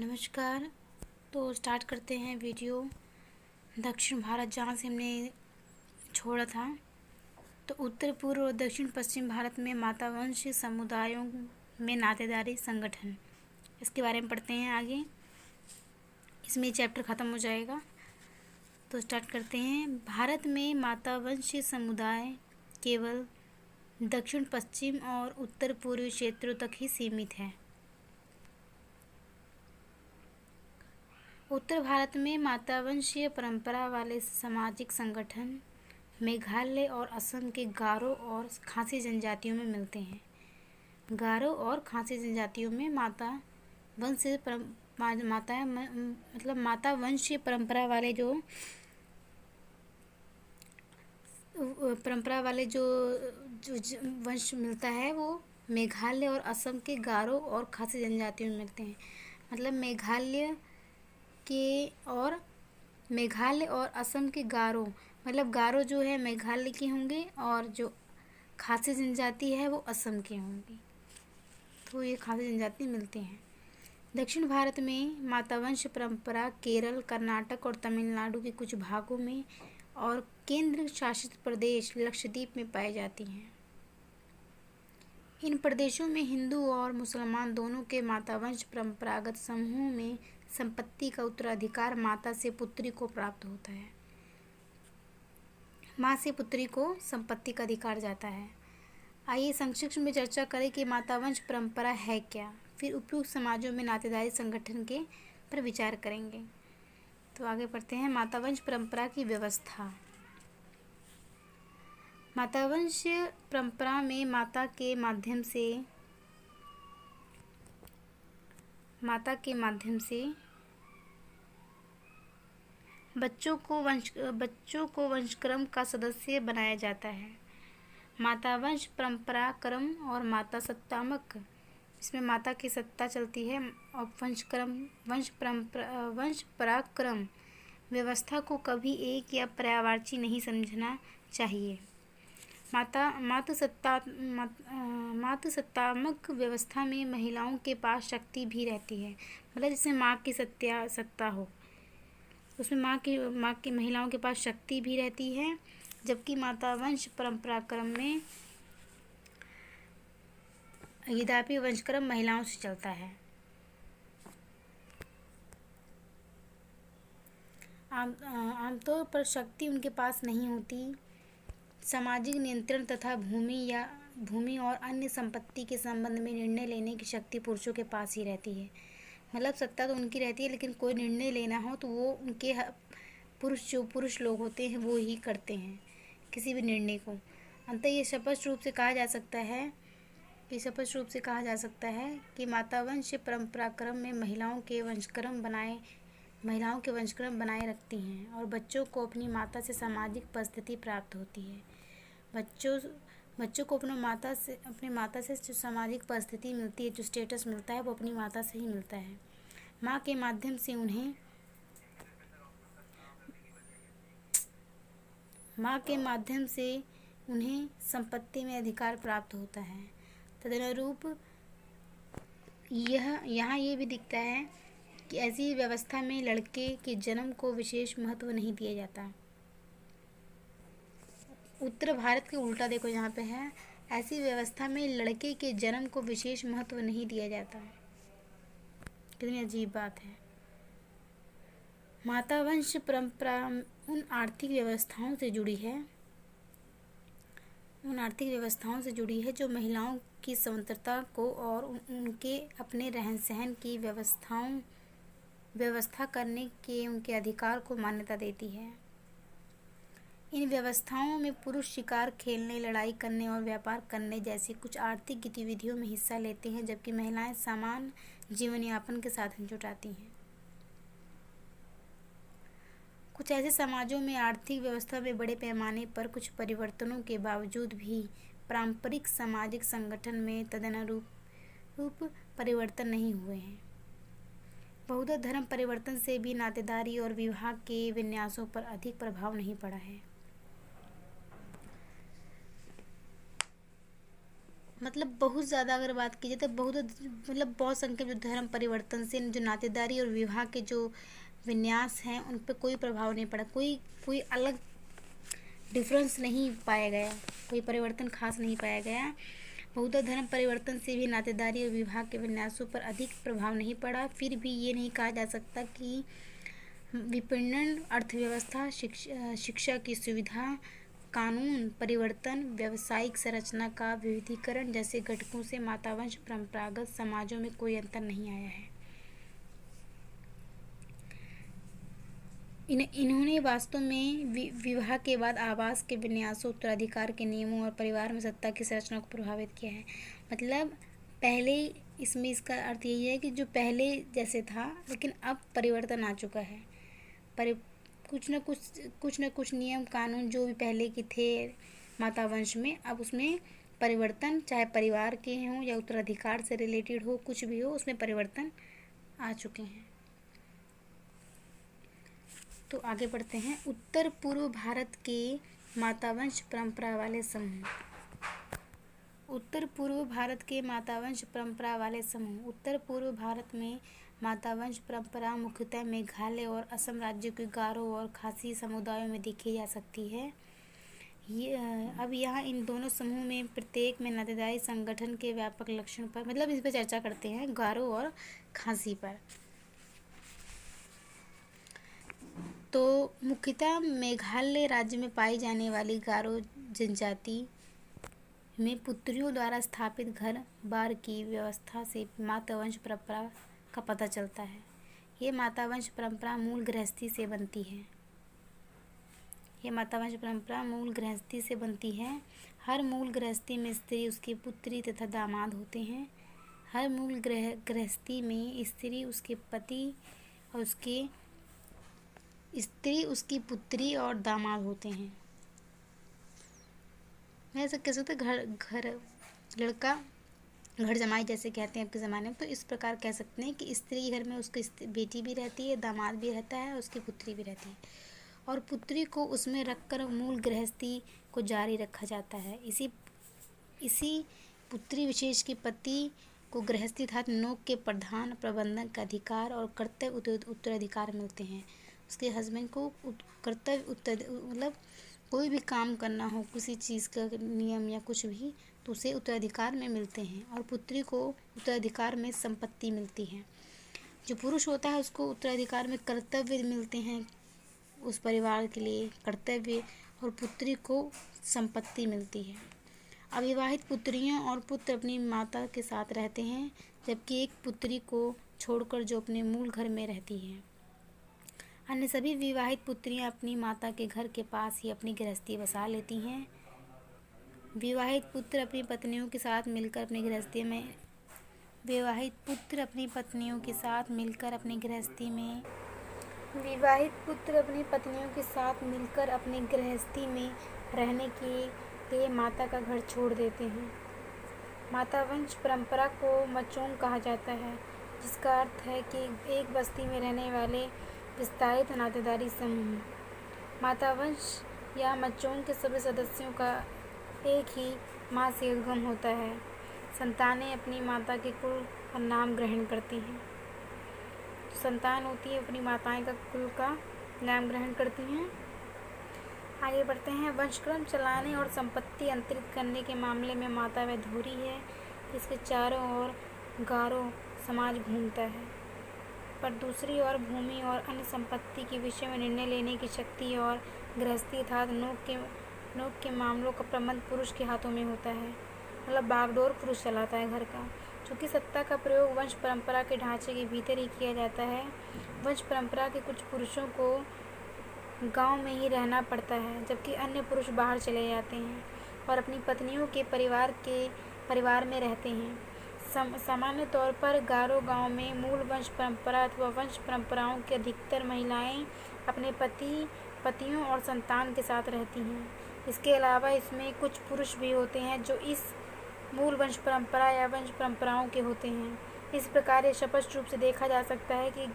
नमस्कार। तो स्टार्ट करते हैं वीडियो। दक्षिण भारत जहाँ से हमने छोड़ा था, तो उत्तर पूर्व और दक्षिण पश्चिम भारत में मातावंशी समुदायों में नातेदारी संगठन, इसके बारे में पढ़ते हैं आगे। इसमें चैप्टर ख़त्म हो जाएगा। तो स्टार्ट करते हैं। भारत में मातावंशी समुदाय केवल दक्षिण पश्चिम और उत्तर पूर्वी क्षेत्रों तक ही सीमित है। उत्तर भारत में मातावंशीय परंपरा वाले सामाजिक संगठन मेघालय और असम के गारो और खासी जनजातियों में मिलते हैं। गारो और खासी जनजातियों में मातावंशीय परंपरा वाले जो वंश मिलता है वो मेघालय और असम के गारो और खासी जनजातियों में मिलते हैं। मतलब मेघालय और असम के गारो, मतलब गारो जो है मेघालय के होंगे और जो खासी जनजाति है वो असम के होंगी। तो ये खासी जनजाति मिलते हैं। दक्षिण भारत में मातावंश परंपरा केरल, कर्नाटक और तमिलनाडु के कुछ भागों में और केंद्र शासित प्रदेश लक्षद्वीप में पाई जाती हैं। इन प्रदेशों में हिंदू और मुसलमान दोनों के मातावंश परंपरागत समूहों में संपत्ति का उत्तराधिकार माता से पुत्री को प्राप्त होता है। माँ से पुत्री को संपत्ति का अधिकार जाता है। आइए संक्षिप्त में चर्चा करें कि मातावंश परंपरा है क्या, फिर उपयुक्त समाजों में नातेदारी संगठन के पर विचार करेंगे। तो आगे पढ़ते हैं। मातावंश परंपरा की व्यवस्था। मातावंश परंपरा में माता के माध्यम से बच्चों को वंशक्रम का सदस्य बनाया जाता है। मातावंश परंपरा क्रम और माता सत्तात्मक, इसमें माता की सत्ता चलती है। और वंश पराक्रम व्यवस्था को कभी एक या पर्यायवाची नहीं समझना चाहिए। मातृसत्तात्मक व्यवस्था में महिलाओं के पास शक्ति भी रहती है। मतलब जिसमें माँ की सत्ता हो, उसमें माँ की महिलाओं के पास शक्ति भी रहती है। जबकि मातावंश परंपराक्रम में यद्यपि वंशक्रम महिलाओं से चलता है। आमतौर पर शक्ति उनके पास नहीं होती। सामाजिक नियंत्रण तथा भूमि और अन्य संपत्ति के संबंध में निर्णय लेने की शक्ति पुरुषों के पास ही रहती है। मतलब सत्ता तो उनकी रहती है, लेकिन कोई निर्णय लेना हो तो वो उनके पुरुष लोग होते हैं वो ही करते हैं किसी भी निर्णय को। अंततः ये स्पष्ट रूप से कहा जा सकता है कि मातावंश परंपराक्रम में महिलाओं के वंशक्रम बनाए रखती हैं और बच्चों को अपनी माता से सामाजिक परिस्थिति प्राप्त होती है। बच्चों को अपनी माता से जो सामाजिक परिस्थिति मिलती है, जो स्टेटस मिलता है, वो अपनी माता से ही मिलता है। माँ के माध्यम से उन्हें संपत्ति में अधिकार प्राप्त होता है। तदनुरूप यहाँ ये भी दिखता है कि ऐसी व्यवस्था में लड़के के जन्म को विशेष महत्व नहीं दिया जाता। उत्तर भारत के उल्टा देखो, यहाँ पे है ऐसी व्यवस्था में लड़के के जन्म को विशेष महत्व नहीं दिया जाता। कितनी अजीब बात है। मातावंश परंपरा उन आर्थिक व्यवस्थाओं से जुड़ी है जो महिलाओं की स्वतंत्रता को और उनके अपने रहन सहन की व्यवस्था करने के उनके अधिकार को मान्यता देती है। इन व्यवस्थाओं में पुरुष शिकार खेलने, लड़ाई करने और व्यापार करने जैसी कुछ आर्थिक गतिविधियों में हिस्सा लेते हैं, जबकि महिलाएं सामान्य जीवन यापन के साधन जुटाती हैं। कुछ ऐसे समाजों में आर्थिक व्यवस्था में बड़े पैमाने पर कुछ परिवर्तनों के बावजूद भी पारंपरिक सामाजिक संगठन में तदनुरूप परिवर्तन नहीं हुए हैं। बौद्ध धर्म परिवर्तन से भी नातेदारी और विवाह के विन्यासों पर अधिक प्रभाव नहीं पड़ा है। मतलब बहुत ज़्यादा अगर बात की जाए तो बहुत, मतलब बहुत संख्या जो धर्म परिवर्तन से जो नातेदारी और विवाह के जो विन्यास हैं उन पर कोई प्रभाव नहीं पड़ा, कोई कोई अलग डिफरेंस नहीं पाया गया, कोई परिवर्तन खास नहीं पाया गया। बौद्ध धर्म परिवर्तन से भी नातेदारी और विवाह के विन्यासों पर अधिक प्रभाव नहीं पड़ा। फिर भी ये नहीं कहा जा सकता कि विपणन, अर्थव्यवस्था, शिक्षा की सुविधा, कानून परिवर्तन, व्यावसायिक संरचना का विविधीकरण जैसे घटकों से मातावंश परंपरागत समाजों में कोई अंतर नहीं आया है। इन्होंने वास्तव में विवाह के बाद आवास के विन्यासों, उत्तराधिकार के नियमों और परिवार में सत्ता की संरचना को प्रभावित किया है। मतलब पहले इसमें इसका अर्थ यही है कि जो पहले जैसे था लेकिन अब परिवर्तन आ चुका है। कुछ न कुछ नियम कानून जो भी पहले के थे माता वंश में, अब उसमें परिवर्तन, चाहे परिवार के हों या उत्तराधिकार से रिलेटेड हो, कुछ भी हो, उसमें परिवर्तन आ चुके हैं। तो आगे बढ़ते हैं। उत्तर पूर्व भारत के मातावंश परंपरा वाले समूह। उत्तर पूर्व भारत के मातावंश परंपरा वाले समूह। उत्तर पूर्व भारत में मातावंश परंपरा मुख्यतः मेघालय और असम राज्यों के गारो और खासी समुदायों में देखी जा सकती है। अब यहाँ इन दोनों समूह में प्रत्येक में नातेदारी संगठन के व्यापक लक्षण पर, मतलब इस पर चर्चा करते हैं, गारो और खासी पर। तो मुख्यतः मेघालय राज्य में पाई जाने वाली गारो जनजाति में पुत्रियों द्वारा स्थापित घर बार की व्यवस्था से मातावंश परंपरा का पता चलता है। ये मातावंश परंपरा मूल गृहस्थी से बनती है। हर मूल गृहस्थी में स्त्री, उसकी पुत्री तथा दामाद होते हैं। हर मूल गृहस्थी में स्त्री, उसके पति और उसकी पुत्री और दामाद होते हैं। मैं ऐसा कह सकते लड़का घर जमाई जैसे कहते हैं अब के ज़माने में, तो इस प्रकार कह सकते हैं कि स्त्री घर में उसकी बेटी भी रहती है, दामाद भी रहता है, उसकी पुत्री भी रहती है, और पुत्री को उसमें रखकर मूल गृहस्थी को जारी रखा जाता है। इसी पुत्री विशेष के पति को गृहस्थी तथा नौक के प्रधान प्रबंधन का अधिकार और कर्तव्य उत्तराधिकार मिलते हैं। उसके हस्बैंड को मतलब कोई भी काम करना हो, किसी चीज़ का नियम या कुछ भी, तो उसे उत्तराधिकार में मिलते हैं, और पुत्री को उत्तराधिकार में संपत्ति मिलती है। जो पुरुष होता है उसको उत्तराधिकार में कर्तव्य मिलते हैं, उस परिवार के लिए कर्तव्य, और पुत्री को संपत्ति मिलती है। अविवाहित पुत्रियां और पुत्र अपनी माता के साथ रहते हैं, जबकि एक पुत्री को छोड़कर जो अपने मूल घर में रहती है। अन्य सभी विवाहित पुत्रियां अपनी माता के घर के पास ही अपनी गृहस्थी बसा लेती हैं। विवाहित पुत्र अपनी पत्नियों के साथ मिलकर अपनी गृहस्थी में रहने के लिए माता का घर छोड़ देते हैं। मातावंश परंपरा को मचोंग कहा जाता है, जिसका अर्थ है कि एक बस्ती में रहने वाले विस्तारित नातेदारी समूह। मातावंश या मचोंग के सभी सदस्यों का एक ही माँ से उद्गम होता है। संतानें अपनी माता के कुल का नाम ग्रहण करती हैं। संतान होती है अपनी माताएं का कुल का नाम ग्रहण करती हैं। आगे बढ़ते हैं। वंशक्रम चलाने और संपत्ति अंतरित करने के मामले में माता वह धुरी है, इसके चारों ओर गारो समाज घूमता है, पर दूसरी ओर भूमि और अन्य संपत्ति के विषय में निर्णय लेने की शक्ति और गृहस्थी अर्थात नौक के मामलों का प्रबंध पुरुष के हाथों में होता है। मतलब बागडोर पुरुष चलाता है घर का। चूँकि सत्ता का प्रयोग वंश परंपरा के ढांचे के भीतर ही किया जाता है, वंश परंपरा के कुछ पुरुषों को गांव में ही रहना पड़ता है, जबकि अन्य पुरुष बाहर चले जाते हैं और अपनी पत्नियों के परिवार में रहते हैं। सामान्य तौर पर गारो गांव में मूल वंश परंपरा अथवा वंश परंपराओं की अधिकतर महिलाएं अपने पतियों और संतान के साथ रहती हैं। इसके अलावा इसमें कुछ पुरुष भी होते हैं जो इस मूल वंश परंपरा या वंश परंपराओं के होते हैं। इस प्रकार ये स्पष्ट रूप से देखा जा सकता है कि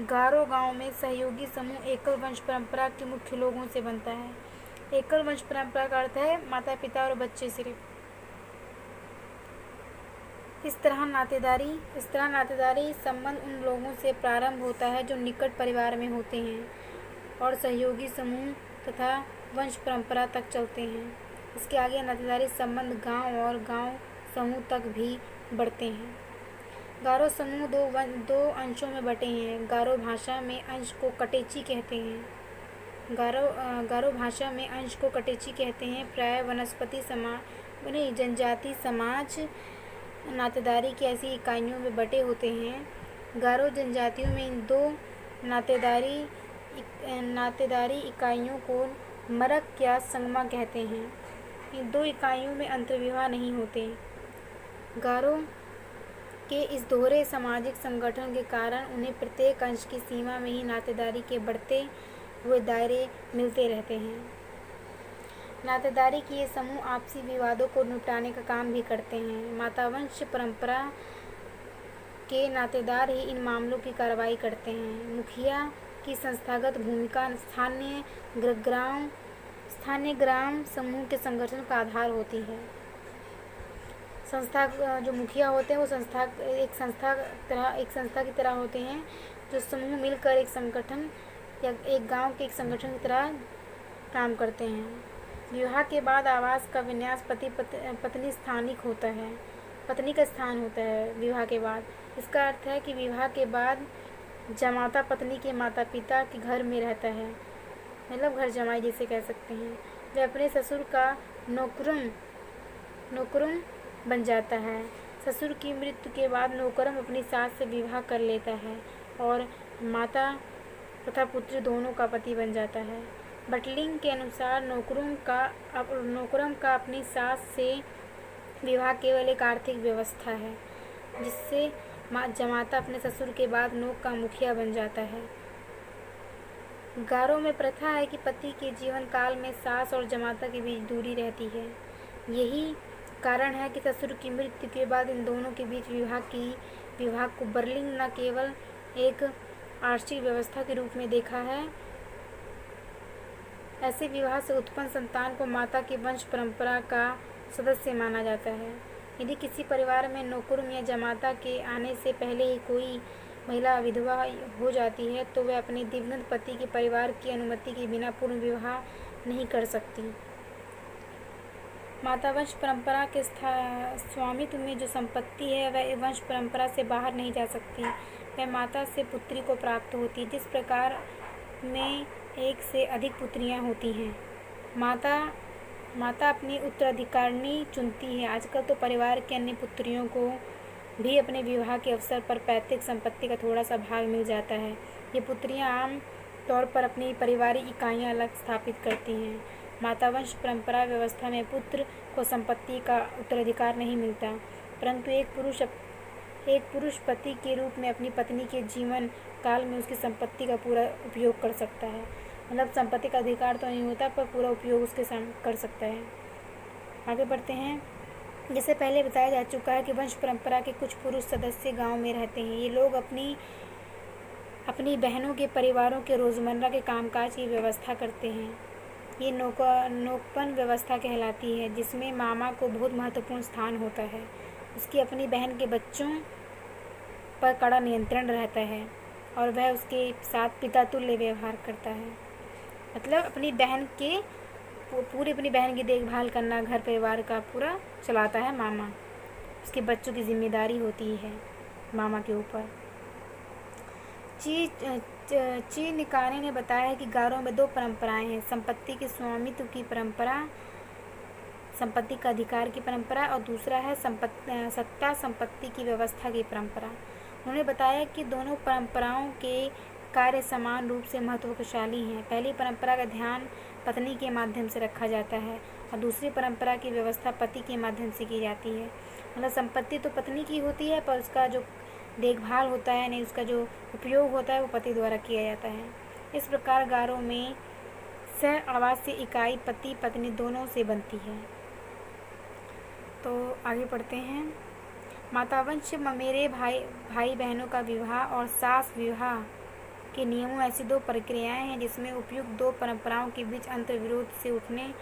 गारो गांव में सहयोगी समूह एकल वंश परंपरा के मुख्य लोगों से बनता है। एकल वंश परंपरा का अर्थ है माता पिता और बच्चे सिर्फ। इस तरह नातेदारी संबंध उन लोगों से प्रारंभ होता है जो निकट परिवार में होते हैं और सहयोगी समूह तथा वंश परंपरा तक चलते हैं। इसके आगे नातेदारी संबंध गांव और गांव समूह तक भी बढ़ते हैं। गारो समूह दो अंशों में बटे हैं। गारो भाषा में अंश को कटेची कहते हैं। गारो भाषा में अंश को कटेची कहते हैं। प्राय वनस्पति समाज जनजाति समाज नातेदारी की ऐसी इकाइयों में बटे होते हैं। गारो जनजातियों में इन दो नातेदारी इकाइयों को मरक या संगमा कहते हैं। इन दो इकाइयों में अंतर्विवाह नहीं होते। गारो के इस दोहरे सामाजिक संगठन के कारण उन्हें प्रत्येक अंश की सीमा में ही नातेदारी के बढ़ते हुए दायरे मिलते रहते हैं। नातेदारी के ये समूह आपसी विवादों को निपटाने का काम भी करते हैं। मातावंश परंपरा के नातेदार ही इन मामलों की कार्रवाई करते हैं। मुखिया की संस्थागत भूमिका स्थानीय ग्राम समूह के संगठन का आधार होती है। जो मुखिया होते हैं वो एक संस्था की तरह होते हैं, जो समूह मिलकर एक संगठन या एक गांव के एक संगठन की तरह काम करते हैं। विवाह के बाद आवास का विन्यास पत्नी स्थानिक होता है, पत्नी का स्थान होता है विवाह के बाद। इसका अर्थ है कि विवाह के बाद जमाता पत्नी के माता पिता के घर में रहता है, मतलब घर जमाई जिसे कह सकते हैं। वह अपने ससुर का नौकरम बन जाता है। ससुर की मृत्यु के बाद नौकरम अपनी सास से विवाह कर लेता है और माता तथा पुत्री दोनों का पति बन जाता है। बटलिंग के अनुसार नौकरम का अपनी सास से विवाह केवल एक आर्थिक व्यवस्था है, जिससे जमाता अपने ससुर के बाद नौक का मुखिया बन जाता है। गारो में प्रथा है कि पति के जीवन काल में सास और जमाता के बीच दूरी रहती है। यही कारण है कि ससुर की मृत्यु के बाद इन दोनों के बीच विवाह को बर्लिंग न केवल एक आर्थिक व्यवस्था के रूप में देखा है। ऐसे विवाह से उत्पन्न संतान को माता की वंश परंपरा का सदस्य माना जाता है। यदि किसी परिवार में नौकरम या जमाता के आने से पहले ही कोई महिला विधवा हो जाती है तो वह अपने दिवंगत पति के परिवार की अनुमति के बिना पूर्ण विवाह नहीं कर सकती। माता वंश परंपरा के स्वामित्व में जो संपत्ति है वह वंश परंपरा से बाहर नहीं जा सकती। वह माता से पुत्री को प्राप्त होती है। जिस प्रकार में एक से अधिक पुत्रियां होती हैं, माता अपनी उत्तराधिकारिणी चुनती है। आजकल तो परिवार की अन्य पुत्रियों को भी अपने विवाह के अवसर पर पैतृक संपत्ति का थोड़ा सा भाग मिल जाता है। ये पुत्रियां आम तौर पर अपनी पारिवारिक इकाइयां अलग स्थापित करती हैं। मातावंश परंपरा व्यवस्था में पुत्र को संपत्ति का उत्तराधिकार नहीं मिलता, परंतु एक पुरुष पति के रूप में अपनी पत्नी के जीवन काल में उसकी संपत्ति का पूरा उपयोग कर सकता है। मतलब संपत्ति का अधिकार तो नहीं होता पर पूरा उपयोग उसके साथ कर सकता है। आगे बढ़ते हैं। जैसे पहले बताया जा चुका है कि वंश परंपरा के कुछ पुरुष सदस्य गांव में रहते हैं। ये लोग अपनी बहनों के परिवारों के रोज़मर्रा के कामकाज की व्यवस्था करते हैं। ये नौकपन व्यवस्था कहलाती है, जिसमें मामा को बहुत महत्वपूर्ण स्थान होता है। उसकी अपनी बहन के बच्चों पर कड़ा नियंत्रण रहता है और वह उसके साथ पिता तुल्य व्यवहार करता है। मतलब अपनी बहन की देखभाल करना, घर परिवार का पूरा चलाता है मामा। उसके बच्चों की जिम्मेदारी होती है मामा के ऊपर। ची निकाने ने बताया कि गारों में दो परंपराएं हैं, संपत्ति के स्वामित्व की परंपरा, संपत्ति का अधिकार की परंपरा, और दूसरा है सत्ता संपत्ति की व्यवस्था की परंपरा। उन्होंने बताया कि दोनों परंपराओं के कार्य समान रूप से महत्वशाली हैं। पहली परंपरा का ध्यान पत्नी के माध्यम से रखा जाता है और दूसरी परंपरा की व्यवस्था पति के माध्यम से की जाती है। मतलब संपत्ति तो पत्नी की होती है पर उसका जो देखभाल होता है, नहीं उसका जो उपयोग होता है वो पति द्वारा किया जाता है। इस प्रकार गारों में सह आवासीय इकाई पति पत्नी दोनों से बनती है। तो आगे पढ़ते हैं। मातावंश ममेरे भाई बहनों का विवाह और सास विवाह के नियमों ऐसी दो प्रक्रियाएं हैं जिसमें उपयुक्त दो परंपराओं के बीच अंतर्विरोध से उठने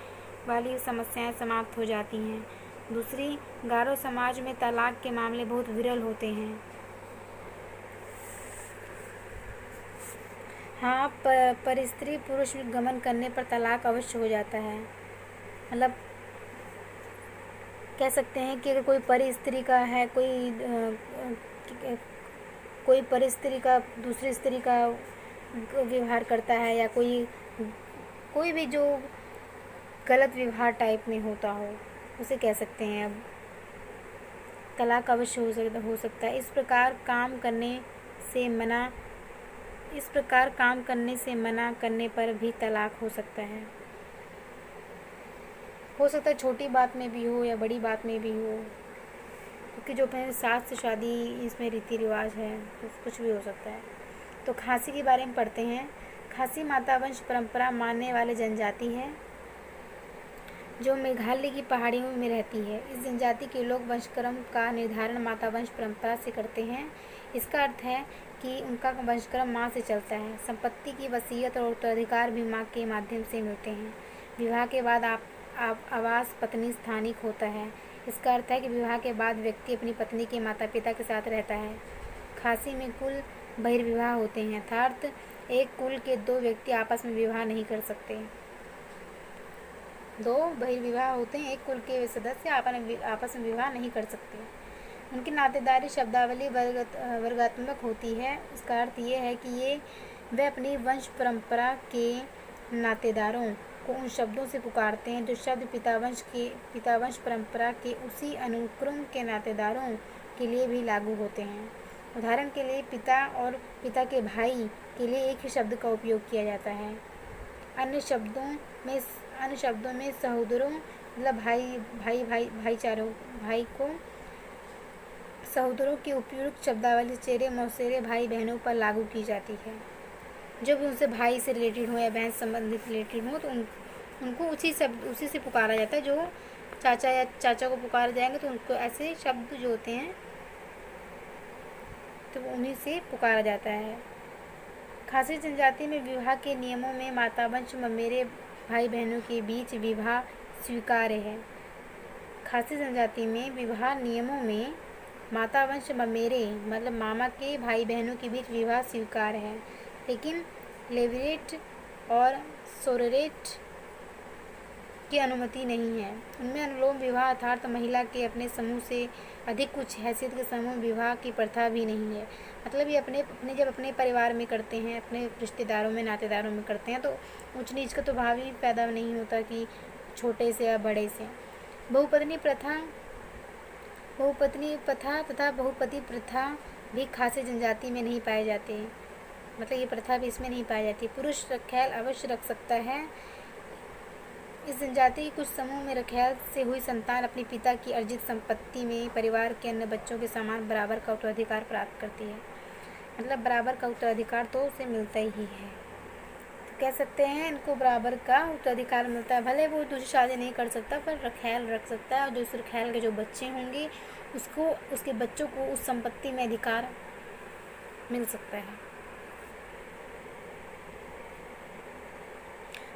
वाली समस्याएं समाप्त हो जाती हैं। दूसरी, गारो समाज में तलाक के मामले बहुत विरल होते हैं। हाँ, पर स्त्री पुरुष गमन करने पर तलाक अवश्य हो जाता है। मतलब कह सकते हैं कि अगर कोई पर स्त्री का है, कोई पर स्त्री का दूसरी स्त्री का व्यवहार करता है, या कोई भी जो गलत व्यवहार टाइप में होता हो, उसे कह सकते हैं अब तलाक अवश्य हो सकता है। इस प्रकार काम करने से मना करने पर भी तलाक हो सकता है। छोटी बात में भी हो या बड़ी बात में भी हो, क्योंकि जो अपने साथ से शादी, इसमें रीति रिवाज है, तो कुछ भी हो सकता है। तो खासी के बारे में पढ़ते हैं। खासी माता वंश परंपरा मानने वाले जनजाति है जो मेघालय की पहाड़ियों में रहती है। इस जनजाति के लोग वंशक्रम का निर्धारण माता वंश परंपरा से करते हैं। इसका अर्थ है कि उनका वंशक्रम माँ से चलता है। संपत्ति की वसीयत और उत्तराधिकार भी माँ के माध्यम से मिलते हैं। विवाह के बाद आवास पत्नी स्थानिक होता है। इसका अर्थ है कि विवाह के बाद व्यक्ति अपनी पत्नी के माता पिता के साथ रहता है। खासी में कुल बहिर्विवाह होते हैं, अर्थात एक कुल के दो व्यक्ति आपस में विवाह नहीं कर सकते। दो बहिर्विवाह होते हैं, एक कुल के सदस्य आपस में विवाह नहीं कर सकते। उनकी नातेदारी शब्दावली वर्गात्मक होती है। इसका अर्थ ये है कि वे अपनी वंश परंपरा के नातेदारों को उन शब्दों से पुकारते हैं जो शब्द पितावंश परंपरा के उसी अनुक्रम के नातेदारों के लिए भी लागू होते हैं। उदाहरण के लिए पिता और पिता के भाई के लिए एक ही शब्द का उपयोग किया जाता है। अन्य शब्दों में सहोदरों मतलब भाई को सहोदरों के उपयुक्त शब्दावली चेरे मौसेरे भाई बहनों पर लागू की जाती है। जो भी उनसे भाई से रिलेटेड हो या बहन संबंधित रिलेटेड हो, तो उनको उसी से पुकारा जाता है। जो चाचा को पुकारे जाएंगे तो उनको ऐसे शब्द जो होते हैं तो उन्हीं से पुकारा जाता है। खासी जनजाति में विवाह के नियमों में मातावंश ममेरे भाई बहनों के बीच विवाह स्वीकार्य है। खासी जनजाति में विवाह नियमों में मातावंश ममेरे मतलब मामा के भाई बहनों के बीच विवाह स्वीकार्य है, लेकिन लेविरेट और सोरेरेट की अनुमति नहीं है। उनमें अनुलोम विवाह अर्थात महिला के अपने समूह से अधिक कुछ हैसियत के समूह विवाह की प्रथा भी नहीं है। मतलब ये जब अपने परिवार में करते हैं, अपने रिश्तेदारों में नातेदारों में करते हैं, तो ऊंच नीच का तो भाव ही पैदा नहीं होता कि छोटे से या बड़े से। बहुपत्नी तथा बहुपति प्रथा भी खासी जनजाति में नहीं पाए जाते। मतलब ये प्रथा भी इसमें नहीं पाई जाती। पुरुष रखैल अवश्य रख सकता है। इस जनजाति के कुछ समूह में रखैल से हुई संतान अपने पिता की अर्जित संपत्ति में परिवार के अन्य बच्चों के समान बराबर का उत्तराधिकार प्राप्त करती है। मतलब बराबर का उत्तराधिकार तो उसे मिलता ही है। तो कह सकते हैं इनको बराबर का उत्तराधिकार मिलता है। भले वो दूसरी शादी नहीं कर सकता, पर रखैल रख सकता है, और जो रखैल के जो बच्चे होंगे उसके बच्चों को उस संपत्ति में अधिकार मिल सकता है।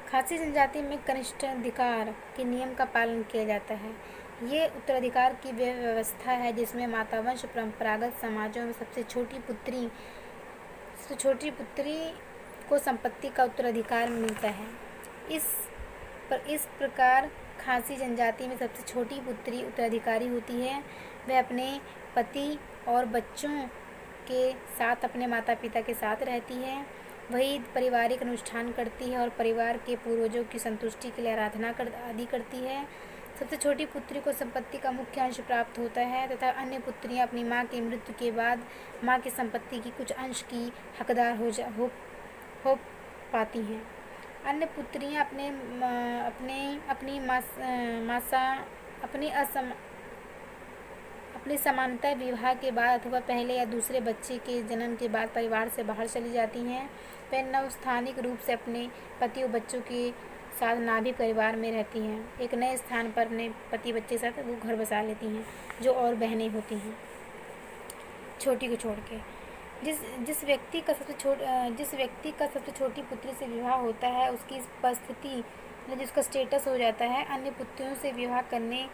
खासी जनजाति में कनिष्ठाधिकार के नियम का पालन किया जाता है। ये उत्तराधिकार की व्यवस्था है जिसमें मातावंश परंपरागत समाजों में सबसे छोटी पुत्री को संपत्ति का उत्तराधिकार मिलता है। इस प्रकार खासी जनजाति में सबसे छोटी पुत्री उत्तराधिकारी होती है। वह अपने पति और बच्चों के साथ अपने माता पिता के साथ रहती है। वही पारिवारिक अनुष्ठान करती है और परिवार के पूर्वजों की संतुष्टि के लिए आराधना आदि करती है। सबसे छोटी पुत्री को संपत्ति का मुख्य अंश प्राप्त होता है तथा अन्य पुत्रियां अपनी मां की मृत्यु के बाद मां की संपत्ति की कुछ अंश की हकदार हो पाती हैं। अन्य पुत्रियां अपनी समानता विवाह के बाद अथवा पहले या दूसरे बच्चे के जन्म के बाद परिवार से बाहर चली जाती हैं। वह नवस्थानिक रूप से अपने पति और बच्चों के साथ नाभी परिवार में रहती हैं। एक नए स्थान पर अपने पति बच्चे के साथ वो घर बसा लेती हैं, जो और बहनें होती हैं छोटी को छोड़ के। जिस व्यक्ति का सबसे छोटी पुत्री से विवाह होता है उसकी उपस्थिति जिसका स्टेटस हो जाता है अन्य पुत्रियों से विवाह करने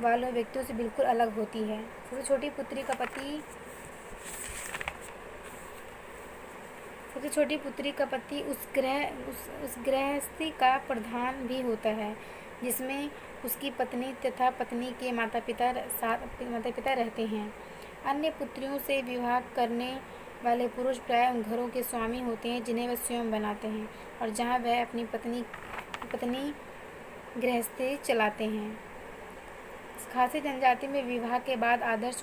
वाले व्यक्तियों से बिल्कुल अलग होती है। सबसे छोटी पुत्री का पति उस गृहस्थी का प्रधान भी होता है जिसमें उसकी पत्नी तथा पत्नी के माता पिता रहते हैं। अन्य पुत्रियों से विवाह करने वाले पुरुष प्राय उन घरों के स्वामी होते हैं जिन्हें वह स्वयं बनाते हैं और जहां वह अपनी पत्नी गृहस्थी चलाते हैं। खासी जनजाति में विवाह के बाद आदर्श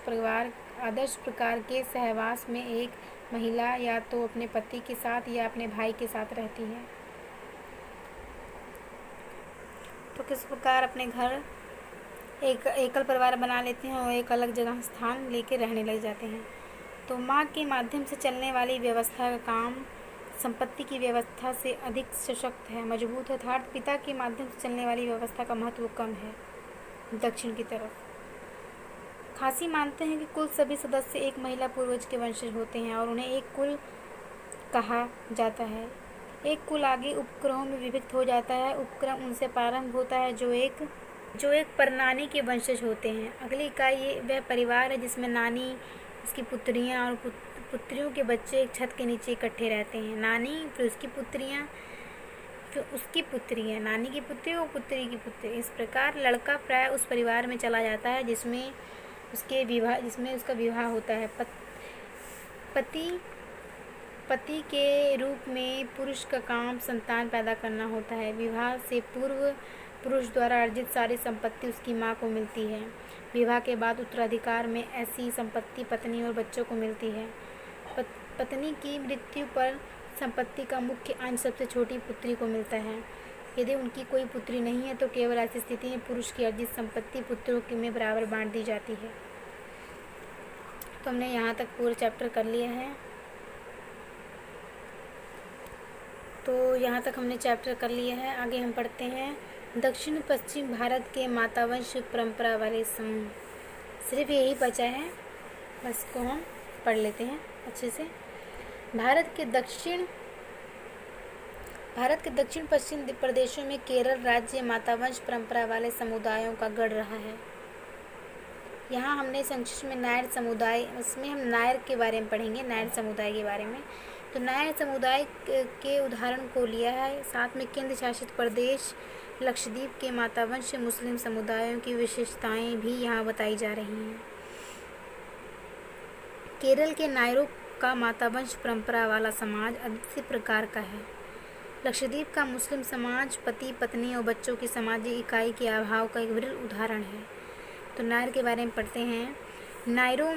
प्रकार के सहवास में एक महिला या तो अपने पति के साथ या अपने भाई के साथ रहती है। तो किस प्रकार अपने घर एक एकल परिवार बना लेते हैं और एक अलग जगह स्थान लेके रहने लग जाते हैं। तो माँ के माध्यम से चलने वाली व्यवस्था का काम संपत्ति की व्यवस्था से अधिक सशक्त है, मजबूत है, अर्थात पिता के माध्यम से चलने वाली व्यवस्था का महत्व कम है। दक्षिण की तरफ खासी मानते हैं कि कुल सभी सदस्य एक महिला पूर्वज के वंशज होते हैं और उन्हें एक कुल कहा जाता है। एक कुल आगे उपक्रमों में विभक्त हो जाता है। उपक्रम उनसे प्रारंभ होता है जो एक परनानी के वंशज होते हैं। अगली इकाई वह परिवार है जिसमें नानी, उसकी पुत्रियां और पुत्रियों के बच्चे एक छत के नीचे इकट्ठे रहते हैं। नानी, फिर उसकी पुत्रियां, फिर उसकी पुत्रियां, नानी की पुत्री और पुत्री की पुत्री। इस प्रकार लड़का प्राय उस परिवार में चला जाता है जिसमें उसका विवाह होता है। पति के रूप में पुरुष का काम संतान पैदा करना होता है। विवाह से पूर्व पुरुष द्वारा अर्जित सारी संपत्ति उसकी माँ को मिलती है। विवाह के बाद उत्तराधिकार में ऐसी संपत्ति पत्नी और बच्चों को मिलती है। पत्नी की मृत्यु पर संपत्ति का मुख्य अंश सबसे छोटी पुत्री को मिलता है। यदि उनकी कोई पुत्री नहीं है तो केवल ऐसी स्थिति में पुरुष की अर्जित संपत्ति पुत्रों में बराबर बांट दी जाती है। तो हमने यहाँ तक पूरा चैप्टर कर लिया है। आगे हम पढ़ते हैं दक्षिण पश्चिम भारत के मातावंश परंपरा वाले समूह। सिर्फ यही बचा है, बस इसको हम पढ़ लेते हैं अच्छे से। भारत के दक्षिण पश्चिम प्रदेशों में केरल राज्य मातावंश परंपरा वाले समुदायों का गढ़ रहा है। यहाँ हमने संक्षिप्त में नायर समुदाय, उसमें हम नायर के बारे में पढ़ेंगे, नायर समुदाय के बारे में। तो नायर समुदाय के उदाहरण को लिया है। साथ में केंद्र शासित प्रदेश लक्षद्वीप के मातावंश मुस्लिम समुदायों की विशेषताएं भी यहाँ बताई जा रही हैं। केरल के नायरों का मातावंश परंपरा वाला समाज इसी प्रकार का है। लक्षद्वीप का मुस्लिम समाज पति, पत्नी और बच्चों की सामाजिक इकाई के अभाव का एक विरल उदाहरण है। तो नायर के बारे में पढ़ते हैं। नायरों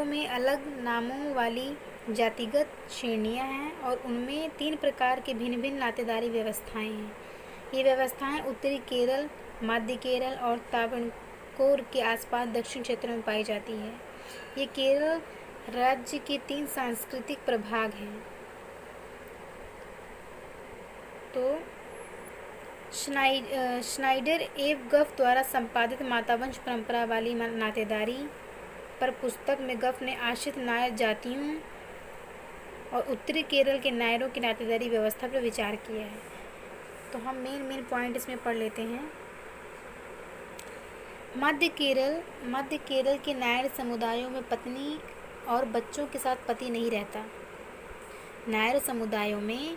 में अलग नामों वाली जातिगत श्रेणियां हैं और उनमें 3 प्रकार के भिन्न भिन्न नातेदारी व्यवस्थाएं हैं। ये व्यवस्थाएं उत्तरी केरल, मध्य केरल और तावणकोर के आसपास दक्षिण क्षेत्र में पाई जाती है। ये केरल राज्य के 3 सांस्कृतिक प्रभाग हैं। तो श्नाइडर एव गफ द्वारा संपादित मातावंश परंपरा वाली नातेदारी पर पुस्तक में गफ ने आश्रित नायर जातियों और उत्तरी केरल के नायरों की नातेदारी व्यवस्था पर विचार किया है। तो हम मेन पॉइंट इसमें पढ़ लेते हैं। मध्य केरल के नायर समुदायों में पत्नी और बच्चों के साथ पति नहीं रहता। नायर समुदायों में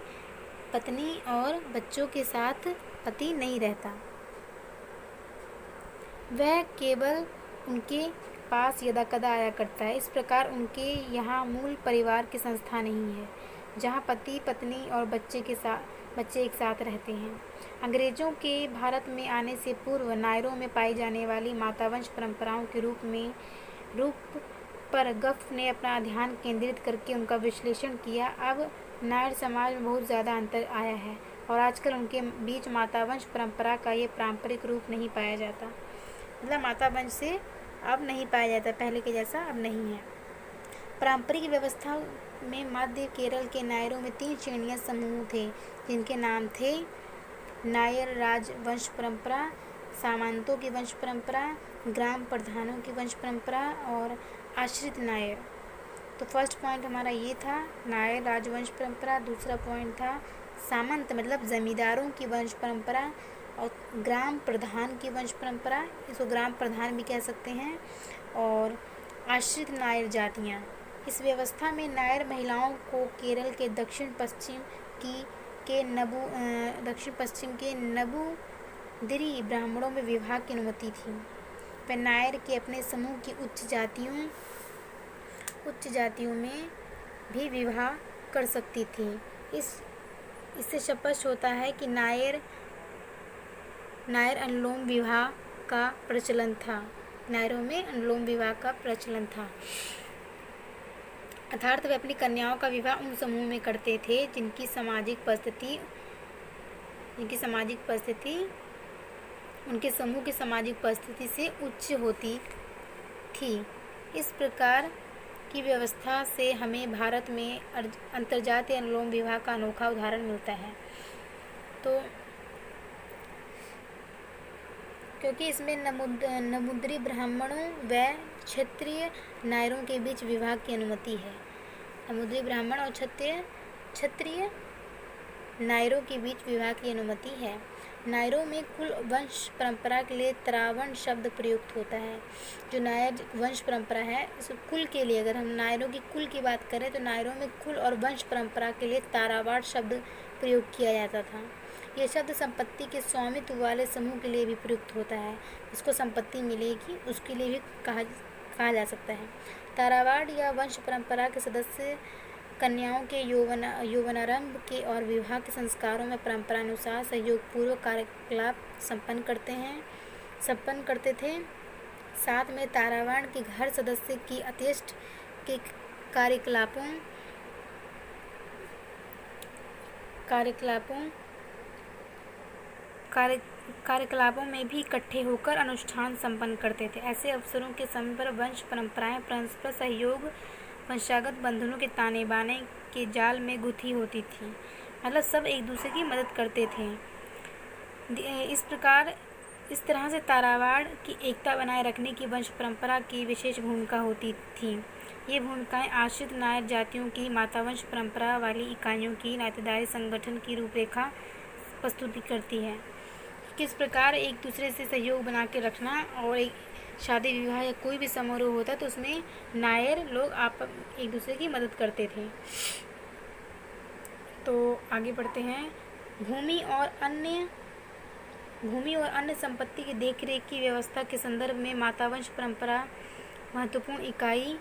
पत्नी और बच्चों के साथ पति नहीं रहता। वह केवल उनके पास यदाकदा आया करता है। इस प्रकार उनके यहाँ मूल परिवार की संस्था नहीं है जहाँ पति, पत्नी और बच्चे एक साथ रहते हैं। अंग्रेजों के भारत में आने से पूर्व नायरों में पाई जाने वाली मातावंश परंपराओं के रूप पर गफ ने अपना ध्यान केंद्रित करके उनका विश्लेषण किया। अब नायर समाज में बहुत ज़्यादा अंतर आया है और आजकल उनके बीच मातावंश परंपरा का ये पारंपरिक रूप नहीं पाया जाता। मतलब मातावंश से अब नहीं पाया जाता, पहले के जैसा अब नहीं है। पारंपरिक व्यवस्था में मध्य केरल के नायरों में 3 श्रेणियां समूह थे जिनके नाम थे नायर राज वंश परंपरा, सामंतों की वंश परंपरा, ग्राम प्रधानों की वंश परंपरा और आश्रित नायर। तो फर्स्ट पॉइंट हमारा ये था नायर राजवंश परंपरा। दूसरा पॉइंट था सामंत मतलब ज़मींदारों की वंश परंपरा और ग्राम प्रधान की वंश परंपरा, इसको ग्राम प्रधान भी कह सकते हैं। और आश्रित नायर जातियाँ, इस व्यवस्था में नायर महिलाओं को केरल के दक्षिण पश्चिम के नबूदिरी ब्राह्मणों में विवाह की अनुमति थी। वह नायर के अपने समूह की उच्च जातियों में भी विवाह कर सकती थी। इससे स्पष्ट होता है कि नायर अनुलोम विवाह का प्रचलन था। नायरों में अनुलोम विवाह का प्रचलन था, अर्थात वे अपनी कन्याओं का विवाह उन समूह में करते थे जिनकी सामाजिक परिस्थिति उनके समूह की सामाजिक परिस्थिति से उच्च होती थी। इस प्रकार की व्यवस्था से हमें भारत में अंतर्जातीय अनुलोम विवाह का अनोखा उदाहरण मिलता है। तो क्योंकि इसमें नमूदिरी ब्राह्मणों व क्षत्रिय नायरों के बीच विवाह की अनुमति है। नमूदिरी ब्राह्मण और क्षत्रिय नायरों के बीच विवाह की अनुमति है। नायरों में कुल वंश परंपरा के लिए त्रावण शब्द प्रयुक्त होता है। जो नायर वंश परंपरा है, इस कुल के लिए अगर हम नायरों की कुल की बात करें तो नायरों में कुल और वंश परंपरा के लिए तारावाड़ शब्द प्रयोग किया जाता था। यह शब्द संपत्ति के स्वामित्व वाले समूह के लिए भी प्रयुक्त होता है। जिसको संपत्ति मिलेगी उसके लिए भी कहा जा सकता है। तारावाड़ या वंश परंपरा के सदस्य कन्याओं के यौवनारंभ के और विवाह के संस्कारों में परंपरानुसार सहयोगपूर्वक कार्यकलाप संपन्न करते थे। साथ में तारावाड़ के हर सदस्य की अंत्येष्टि के कार्यकलापों में भी इकट्ठे होकर अनुष्ठान संपन्न करते थे। ऐसे अवसरों के समय पर वंश परंपराएं परस्पर सहयोग वंशागत बंधनों के ताने बाने के जाल में गुथी होती थी, मतलब सब एक दूसरे की मदद करते थे। इस तरह से तारावाड़ की एकता बनाए रखने की वंश परंपरा की विशेष भूमिका होती थी। ये भूमिकाएं आश्रित नायर जातियों की मातावंश परंपरा वाली इकाइयों की नातेदारी संगठन की रूपरेखा प्रस्तुत करती है। किस प्रकार एक दूसरे से सहयोग बना के रखना, और एक शादी विवाह या कोई भी समारोह होता तो उसमें नायर लोग एक दूसरे की मदद करते थे। तो आगे बढ़ते हैं। भूमि और अन्य संपत्ति की देखरेख की व्यवस्था के संदर्भ में मातावंश परंपरा महत्वपूर्ण इकाई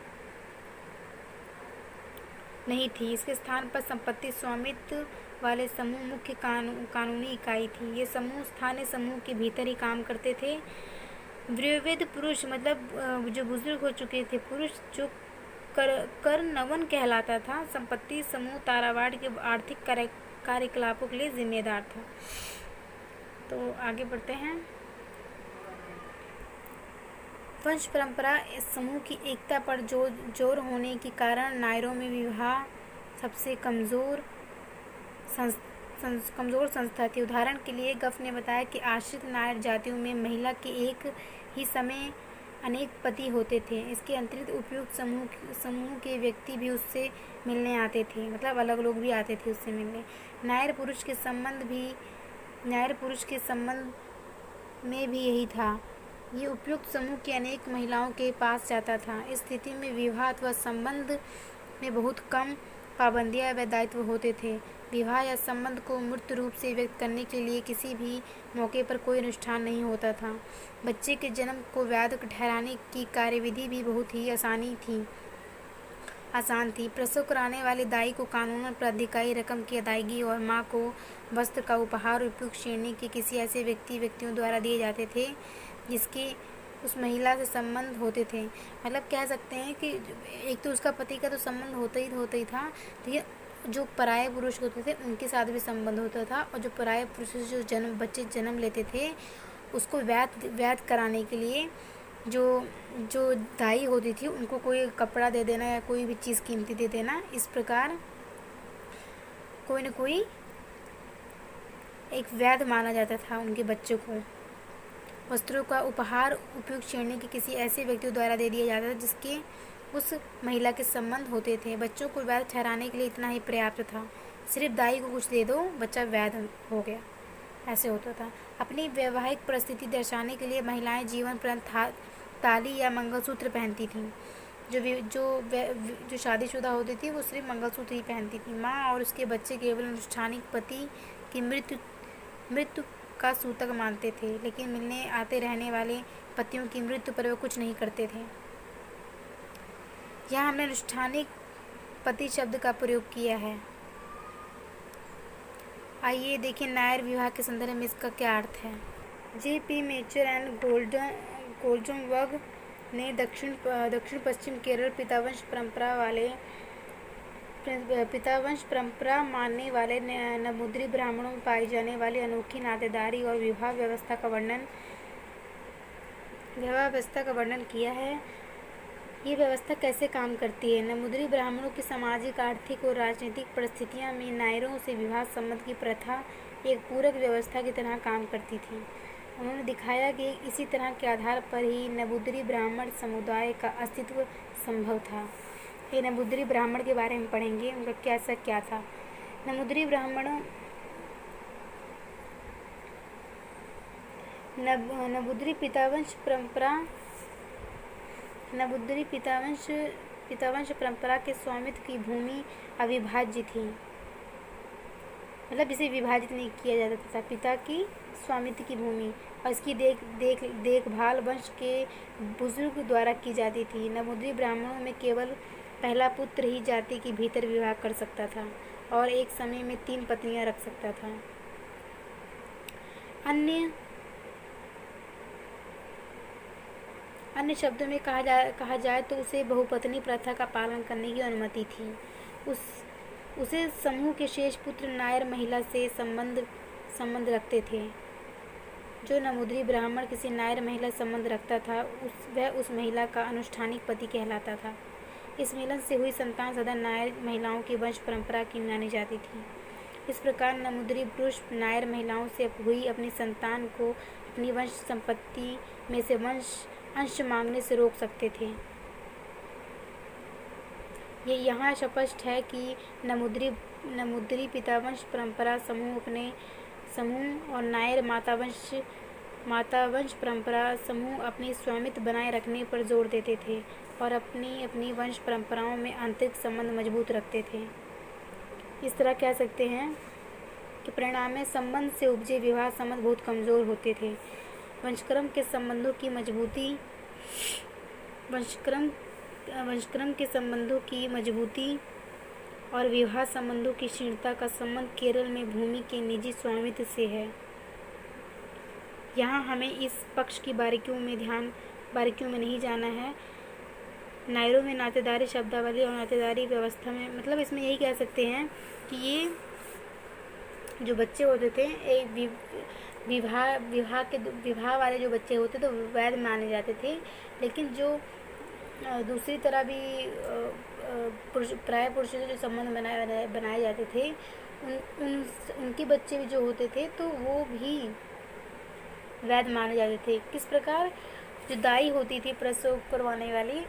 नहीं थी। इसके स्थान पर संपत्ति स्वामित्व वाले समूह मुख्य कानूनी इकाई थी। ये समूह स्थानीय समूह के भीतर ही काम करते थे। वयोवृद्ध पुरुष मतलब जो बुजुर्ग हो चुके थे पुरुष, जो करनवन कहलाता था, संपत्ति समूह तारावाड़ के आर्थिक कार्यकलापों के लिए जिम्मेदार था। तो आगे बढ़ते हैं। वंश परंपरा इस समूह की एकता पर जोर होने के कारण नायरों में विवाह सबसे कमज़ोर संस्था थी। उदाहरण के लिए गफ ने बताया कि आश्रित नायर जातियों में महिला के एक ही समय अनेक पति होते थे। इसके अतिरिक्त उपयुक्त समूह के व्यक्ति भी उससे मिलने आते थे, मतलब अलग लोग भी आते थे उससे मिलने। नायर पुरुष के संबंध में भी यही था। ये उपयुक्त समूह की अनेक महिलाओं के पास जाता था। इस स्थिति में विवाह अथवा संबंध में बहुत कम पाबंदियां व दायित्व होते थे। विवाह या संबंध को मूर्त रूप से व्यक्त करने के लिए किसी भी मौके पर कोई अनुष्ठान नहीं होता था। बच्चे के जन्म को वैध ठहराने की कार्यविधि भी बहुत ही आसान थी। प्रसव कराने वाले दाई को कानूनन प्राधिकारी रकम की अदायगी और माँ को वस्त्र का उपहार उपयुक्त श्रेणी के किसी ऐसे व्यक्तियों द्वारा दिए जाते थे जिसके उस महिला से संबंध होते थे। मतलब कह सकते हैं कि एक तो उसका पति का तो संबंध होता ही था, ठीक है। जो पराये पुरुष होते थे उनके साथ भी संबंध होता था, और जो पराये पुरुष से जो बच्चे जन्म लेते थे उसको वैध कराने के लिए जो दाई होती थी उनको कोई कपड़ा दे देना या कोई भी चीज़ कीमती दे देना। इस प्रकार कोई न कोई एक वैध माना जाता था उनके बच्चों को। वस्त्रों का उपहार उपयुक्त श्रेणी के किसी ऐसे व्यक्ति द्वारा दे दिया जाता था उस महिला के संबंध होते थे। बच्चों को वैध ठहराने के लिए इतना ही पर्याप्त था। सिर्फ दाई को कुछ दे दो, बच्चा वैध हो गया, ऐसे होता था। अपनी वैवाहिक परिस्थिति दर्शाने के लिए महिलाएं जीवन पर्यंत ताली या मंगलसूत्र पहनती थीं। जो शादीशुदा होती थी वो सिर्फ मंगलसूत्र ही पहनती थी। माँ और उसके बच्चे केवल अनुष्ठानिक पति की मृत्यु का सूतक मानते थे, लेकिन मिलने आते रहने वाले पतियों की मृत्यु पर वे कुछ नहीं करते थे। यहाँ हमने अनुष्ठानिक पति शब्द का प्रयोग किया है। आइए देखिए नायर विवाह के संदर्भ में इसका क्या अर्थ है। J.P. मेचर एंड गोल्डनबर्ग ने दक्षिण पश्चिम केरल पितावंश परंपरा मानने वाले नमूद्री ब्राह्मणों में पाई जाने वाली अनोखी नातेदारी और विवाह व्यवस्था का वर्णन किया है। ये व्यवस्था कैसे काम करती है। नमूद्री ब्राह्मणों की सामाजिक, आर्थिक और राजनीतिक परिस्थितियों में नायरों से विवाह संबंध की प्रथा एक पूरक व्यवस्था की तरह काम करती थी। उन्होंने दिखाया कि इसी तरह के आधार पर ही नमूद्री ब्राह्मण समुदाय का अस्तित्व संभव था। ये नमूद्री ब्राह्मण के बारे में पढ़ेंगे, उनका क्या था। नमूद्री पितावंश परंपरा के स्वामित्व की भूमि अविभाज्य थी, मतलब इसे विभाजित नहीं किया जाता था। पिता की स्वामित्व की भूमि और इसकी देखभाल वंश के बुजुर्ग द्वारा की जाती थी। नमूद्री ब्राह्मणों में केवल पहला पुत्र ही जाति के भीतर विवाह कर सकता था और एक समय में 3 पत्नियां रख सकता था। अन्य शब्दों में कहा जाए तो उसे बहुपत्नी प्रथा का पालन करने की अनुमति थी। उसे समूह के शेष पुत्र नायर महिला से संबंध रखते थे। जो नमूद्री ब्राह्मण किसी नायर महिला संबंध रखता था वह उस महिला का अनुष्ठानिक पति कहलाता था। इस मिलन से हुई संतान सदा नायर महिलाओं की वंश परंपरा की मानी जाती थी। इस प्रकार नमूद्री पुरुष नायर महिलाओं से हुई अपनी संतान को अपनी वंश संपत्ति में से अंश मांगने से रोक सकते थे। ये यहाँ स्पष्ट है कि नमूद्री पितावंश परंपरा समूह और नायर मातावंश परंपरा समूह अपनी स्वामित्व बनाए रखने पर जोर देते थे और अपनी वंश परंपराओं में आंतरिक संबंध मजबूत रखते थे। इस तरह कह सकते हैं कि परिणाम में संबंध से उपजे विवाह संबंध बहुत कमज़ोर होते थे। वंशक्रम के संबंधों की मजबूती और विवाह संबंधों की क्षीणता का संबंध केरल में भूमि के निजी स्वामित्व से है। यहाँ हमें इस पक्ष की बारीकियों में नहीं जाना है। नायरों में नातेदारी शब्दावली और नातेदारी व्यवस्था में, मतलब इसमें यही कह सकते हैं कि ये जो बच्चे होते थे एक विवाह वाले जो बच्चे होते थे वो वैध माने जाते थे, लेकिन जो दूसरी तरह भी प्राय पुरुषों से जो संबंध बनाए जाते थे उनके बच्चे भी जो होते थे तो वो भी वैध माने जाते थे। किस प्रकार, जो दाई होती थी प्रसव करवाने वाली,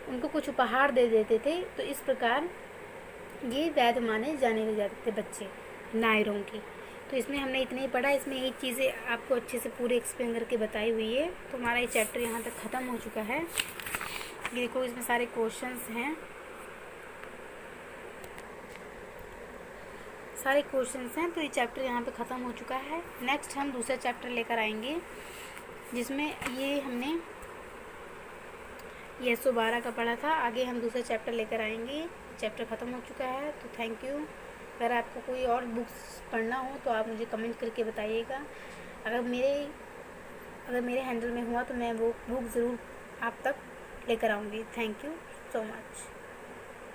उनको कुछ उपहार दे देते थे, तो इस प्रकार ये वैध माने जाने लग जाते थे बच्चे नायरों की। तो इसमें हमने इतना ही पढ़ा। इसमें यही चीज़ें आपको अच्छे से पूरे एक्सप्लेन करके बताई हुई है। तो हमारा ये चैप्टर यहाँ तक ख़त्म हो चुका है। ये देखो इसमें सारे क्वेश्चंस हैं, तो ये चैप्टर यहाँ पे ख़त्म हो चुका है। नेक्स्ट हम दूसरा चैप्टर लेकर आएंगे जिसमें ये हमने 112 का पढ़ा था। आगे हम दूसरा चैप्टर लेकर आएंगे। चैप्टर ख़त्म हो चुका है, तो थैंक यू। अगर आपको कोई और बुक्स पढ़ना हो तो आप मुझे कमेंट करके बताइएगा। अगर मेरे हैंडल में हुआ तो मैं वो बुक ज़रूर आप तक लेकर आऊँगी। Thank you so much.